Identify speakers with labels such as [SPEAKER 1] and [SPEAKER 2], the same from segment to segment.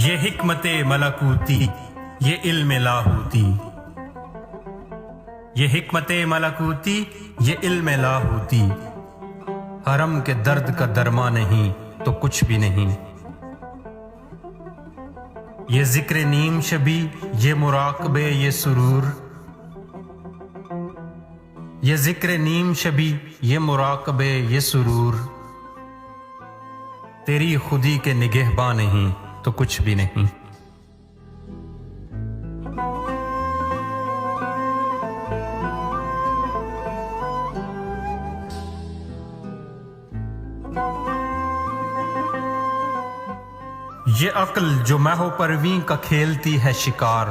[SPEAKER 1] یہ حکمت ملکوتی، یہ علم لاہوتی، یہ حکمت ملکوتی، یہ علم لاہوتی، حرم کے درد کا درما نہیں تو کچھ بھی نہیں۔ یہ ذکر نیم شبی، یہ مراقبے، یہ سرور، یہ ذکر نیم شبی، یہ مراقبے، یہ سرور، تیری خودی کے نگہباں نہیں تو کچھ بھی نہیں۔ یہ عقل جو مہو پرویں کا کھیلتی ہے شکار،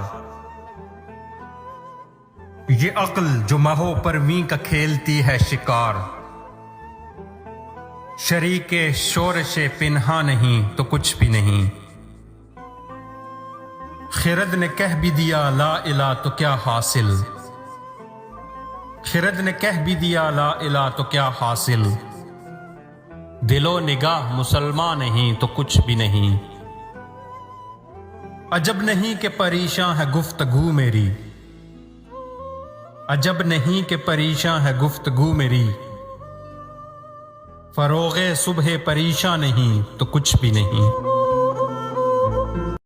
[SPEAKER 1] یہ عقل جو مہو پرویں کا کھیلتی ہے شکار، شریک شورش پنہا نہیں تو کچھ بھی نہیں۔ خرد نے کہہ بھی دیا لا الہ تو کیا حاصل، خرد نے کہہ بھی دیا لا الہ تو کیا حاصل، دل و نگاہ مسلمان نہیں تو کچھ بھی نہیں۔ عجب نہیں کہ پریشاں ہے گفتگو میری، عجب نہیں کہ پریشاں ہے گفتگو میری، فروغ صبح پریشاں نہیں تو کچھ بھی نہیں۔